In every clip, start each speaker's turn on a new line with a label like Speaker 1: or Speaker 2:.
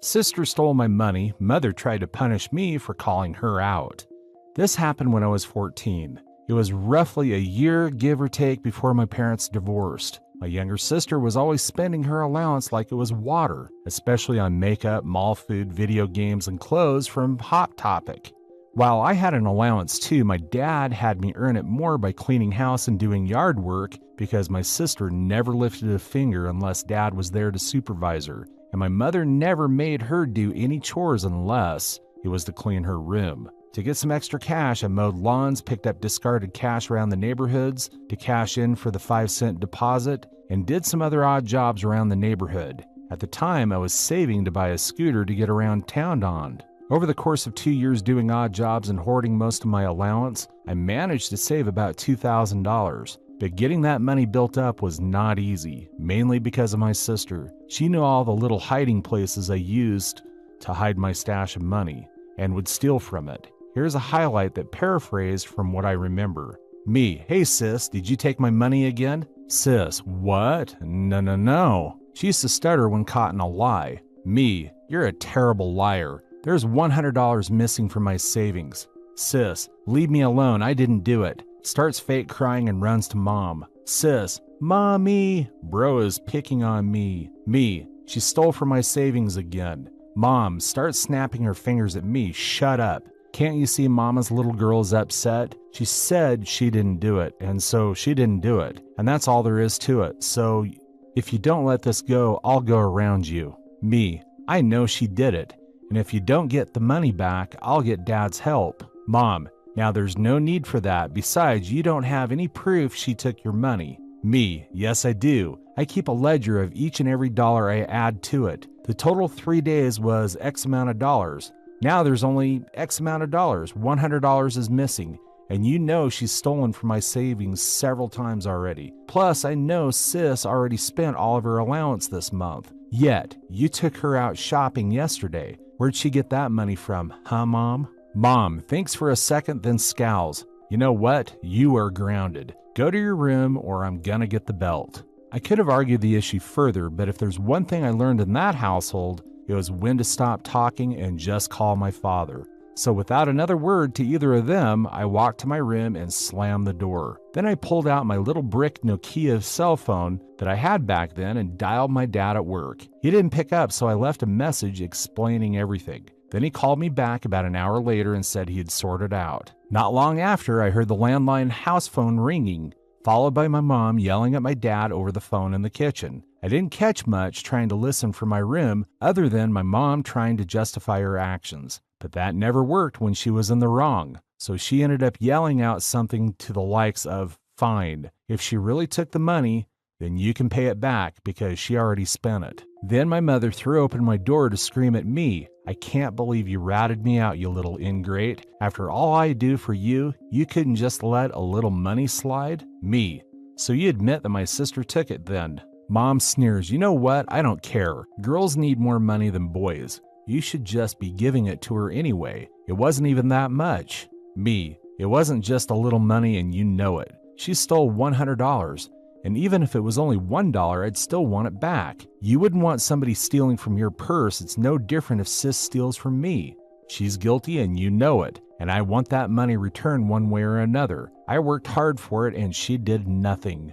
Speaker 1: Sister stole my money. Mother tried to punish me for calling her out. This happened when I was 14. It was roughly a year, give or take, before my parents divorced. My younger sister was always spending her allowance like it was water, especially on makeup, mall food, video games, and clothes from Hot Topic. While I had an allowance too, my dad had me earn it more by cleaning house and doing yard work because my sister never lifted a finger unless dad was there to supervise her, and my mother never made her do any chores unless it was to clean her room. To get some extra cash, I mowed lawns, picked up discarded cash around the neighborhoods to cash in for the 5-cent deposit, and did some other odd jobs around the neighborhood. At the time, I was saving to buy a scooter to get around town on. Over the course of 2 years doing odd jobs and hoarding most of my allowance, I managed to save about $2,000. But getting that money built up was not easy, mainly because of my sister. She knew all the little hiding places I used to hide my stash of money and would steal from it. Here's a highlight that paraphrased from what I remember. Me, hey sis, did you take my money again? Sis, what? No. She used to stutter when caught in a lie. Me, you're a terrible liar. There's $100 missing from my savings. Sis, leave me alone, I didn't do it. Starts fake crying and runs to mom. Sis, mommy, bro is picking on me. Me, she stole from my savings again. Mom starts snapping her fingers at me. Shut up. Can't you see mama's little girl is upset? She said she didn't do it, and so she didn't do it. And that's all there is to it. So if you don't let this go, I'll go around you. Me, I know she did it. And if you don't get the money back, I'll get dad's help. Mom, now there's no need for that. Besides, you don't have any proof she took your money. Me, yes I do. I keep a ledger of each and every dollar I add to it. The total 3 days was X amount of dollars. Now there's only X amount of dollars. $100 is missing. And you know she's stolen from my savings several times already. Plus, I know sis already spent all of her allowance this month. Yet, you took her out shopping yesterday. Where'd she get that money from, huh, Mom? Mom thinks for a second, then scowls. You know what? You are grounded. Go to your room or I'm gonna get the belt. I could have argued the issue further, but if there's one thing I learned in that household, it was when to stop talking and just call my father. So without another word to either of them, I walked to my room and slammed the door. Then I pulled out my little brick Nokia cell phone that I had back then and dialed my dad at work. He didn't pick up, so I left a message explaining everything. Then he called me back about an hour later and said he had sorted out. Not long after, I heard the landline house phone ringing, followed by my mom yelling at my dad over the phone in the kitchen. I didn't catch much trying to listen from my room other than my mom trying to justify her actions. But that never worked when she was in the wrong. So she ended up yelling out something to the likes of, fine, if she really took the money, then you can pay it back because she already spent it. Then my mother threw open my door to scream at me. I can't believe you ratted me out, you little ingrate. After all I do for you, you couldn't just let a little money slide? Me. So you admit that my sister took it then. Mom sneers, you know what? I don't care. Girls need more money than boys. You should just be giving it to her anyway. It wasn't even that much. Me. It wasn't just a little money and you know it. She stole $100. And even if it was only $1, I'd still want it back. You wouldn't want somebody stealing from your purse. It's no different if sis steals from me. She's guilty and you know it. And I want that money returned one way or another. I worked hard for it and she did nothing.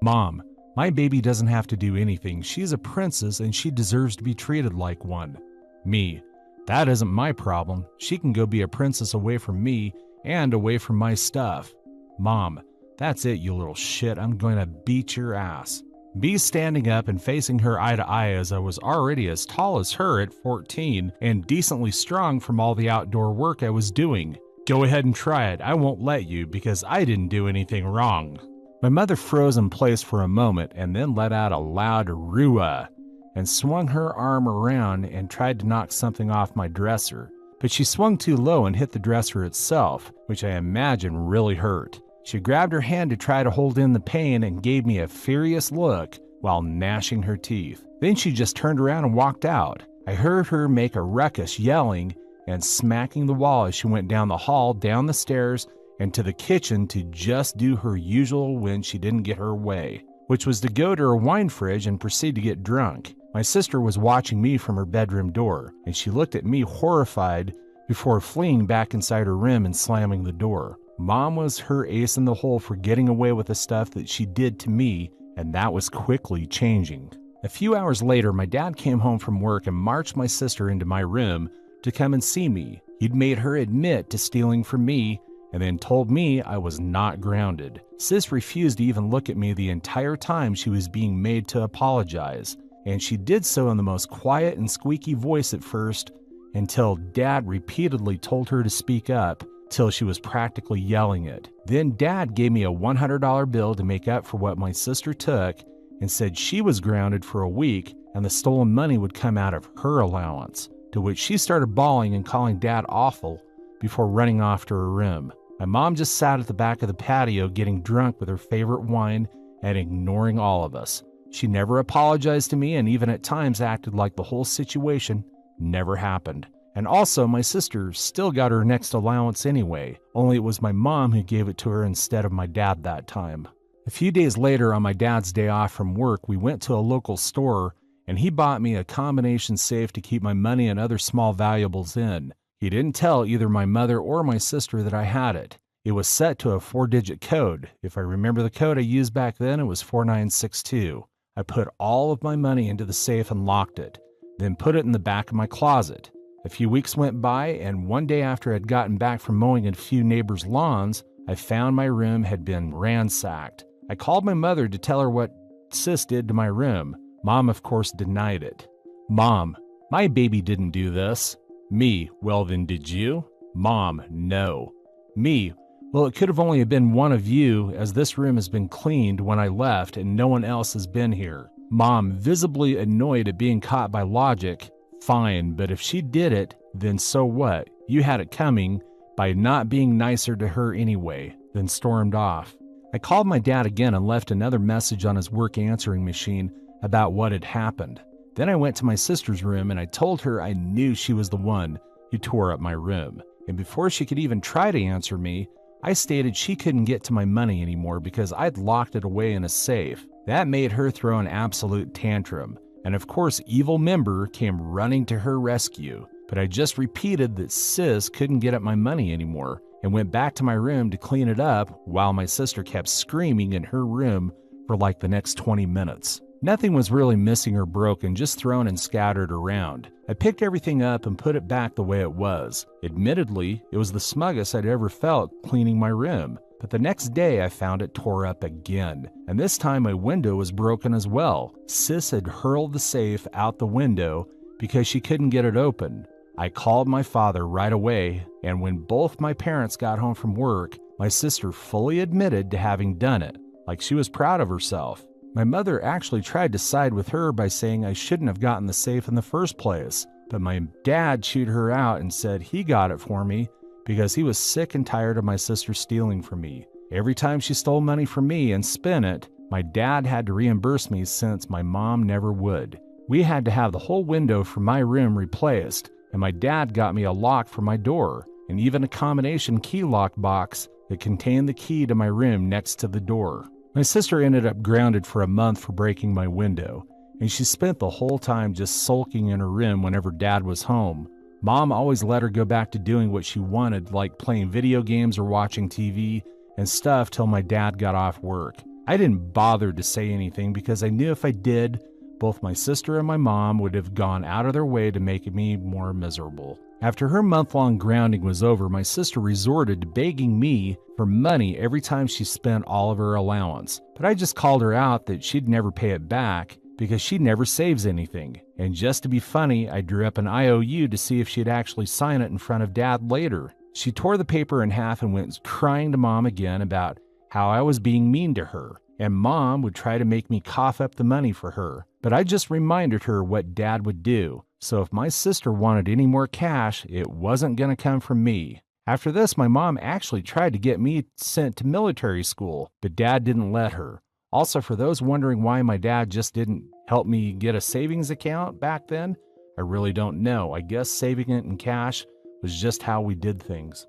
Speaker 1: Mom, my baby doesn't have to do anything. She's a princess and she deserves to be treated like one. Me. That isn't my problem. She can go be a princess away from me and away from my stuff. Mom. That's it, you little shit. I'm going to beat your ass. Me standing up and facing her eye to eye as I was already as tall as her at 14 and decently strong from all the outdoor work I was doing. Go ahead and try it. I won't let you because I didn't do anything wrong. My mother froze in place for a moment and then let out a loud "Rua" and swung her arm around and tried to knock something off my dresser. But she swung too low and hit the dresser itself, which I imagine really hurt. She grabbed her hand to try to hold in the pain and gave me a furious look while gnashing her teeth. Then she just turned around and walked out. I heard her make a ruckus yelling and smacking the wall as she went down the hall, down the stairs, and to the kitchen to just do her usual when she didn't get her way, which was to go to her wine fridge and proceed to get drunk. My sister was watching me from her bedroom door, and she looked at me horrified before fleeing back inside her room and slamming the door. Mom was her ace in the hole for getting away with the stuff that she did to me, and that was quickly changing. A few hours later, my dad came home from work and marched my sister into my room to come and see me. He'd made her admit to stealing from me and then told me I was not grounded. Sis refused to even look at me the entire time she was being made to apologize, and she did so in the most quiet and squeaky voice at first until Dad repeatedly told her to speak up till she was practically yelling it. Then Dad gave me a $100 bill to make up for what my sister took and said she was grounded for a week and the stolen money would come out of her allowance, to which she started bawling and calling Dad awful before running off to her room. My mom just sat at the back of the patio getting drunk with her favorite wine and ignoring all of us. She never apologized to me and even at times acted like the whole situation never happened. And also, my sister still got her next allowance anyway, only it was my mom who gave it to her instead of my dad that time. A few days later, on my dad's day off from work, we went to a local store and he bought me a combination safe to keep my money and other small valuables in. He didn't tell either my mother or my sister that I had it. It was set to a 4-digit code. If I remember the code I used back then, it was 4962. I put all of my money into the safe and locked it, then put it in the back of my closet. A few weeks went by, and one day after I'd gotten back from mowing a few neighbors' lawns, I found my room had been ransacked. I called my mother to tell her what Sis did to my room. Mom, of course, denied it. Mom, my baby didn't do this. Me, well then did you? Mom, no. Me, well it could have only been one of you as this room has been cleaned when I left and no one else has been here. Mom, visibly annoyed at being caught by logic. Fine, but if she did it, then so what? You had it coming by not being nicer to her anyway, then stormed off. I called my dad again and left another message on his work answering machine about what had happened. Then I went to my sister's room and I told her I knew she was the one who tore up my room. And before she could even try to answer me, I stated she couldn't get to my money anymore because I'd locked it away in a safe. That made her throw an absolute tantrum. And of course, Evil Member came running to her rescue. But I just repeated that Sis couldn't get at my money anymore and went back to my room to clean it up while my sister kept screaming in her room for like the next 20 minutes. Nothing was really missing or broken, just thrown and scattered around. I picked everything up and put it back the way it was. Admittedly, it was the smuggest I'd ever felt cleaning my room. But the next day I found it tore up again, and this time my window was broken as well. Sis had hurled the safe out the window because she couldn't get it open. I called my father right away, and when both my parents got home from work, my sister fully admitted to having done it, like she was proud of herself. My mother actually tried to side with her by saying I shouldn't have gotten the safe in the first place, but my dad chewed her out and said he got it for me because he was sick and tired of my sister stealing from me. Every time she stole money from me and spent it, my dad had to reimburse me since my mom never would. We had to have the whole window from my room replaced, and my dad got me a lock for my door, and even a combination key lock box that contained the key to my room next to the door. My sister ended up grounded for a month for breaking my window, and she spent the whole time just sulking in her room whenever Dad was home. Mom always let her go back to doing what she wanted, like playing video games or watching TV and stuff till my dad got off work. I didn't bother to say anything because I knew if I did, both my sister and my mom would have gone out of their way to make me more miserable. After her month-long grounding was over, my sister resorted to begging me for money every time she spent all of her allowance. But I just called her out that she'd never pay it back because she never saves anything. And just to be funny, I drew up an IOU to see if she'd actually sign it in front of Dad later. She tore the paper in half and went crying to Mom again about how I was being mean to her. And Mom would try to make me cough up the money for her. But I just reminded her what Dad would do. So if my sister wanted any more cash, it wasn't going to come from me. After this, my mom actually tried to get me sent to military school, but Dad didn't let her. Also, for those wondering why my dad just didn't help me get a savings account back then, I really don't know. I guess saving it in cash was just how we did things.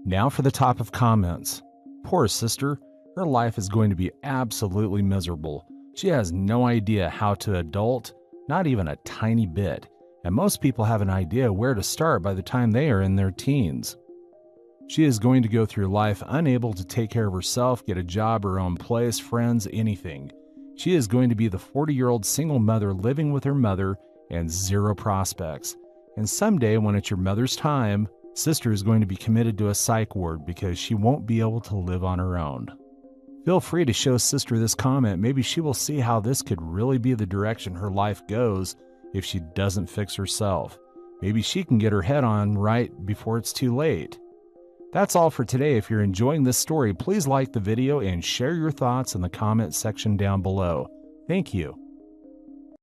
Speaker 1: Now for the top of comments. Poor sister. Her life is going to be absolutely miserable. She has no idea how to adult, Not even a tiny bit, and most people have an idea where to start by the time they are in their teens. She is going to go through life unable to take care of herself, get a job, her own place, friends, anything. She is going to be the 40-year-old single mother living with her mother and zero prospects. And someday, when it's your mother's time, sister is going to be committed to a psych ward because she won't be able to live on her own. Feel free to show sister this comment. Maybe she will see how this could really be the direction her life goes if she doesn't fix herself. Maybe she can get her head on right before it's too late. That's all for today. If you're enjoying this story, please like the video and share your thoughts in the comment section down below. Thank you.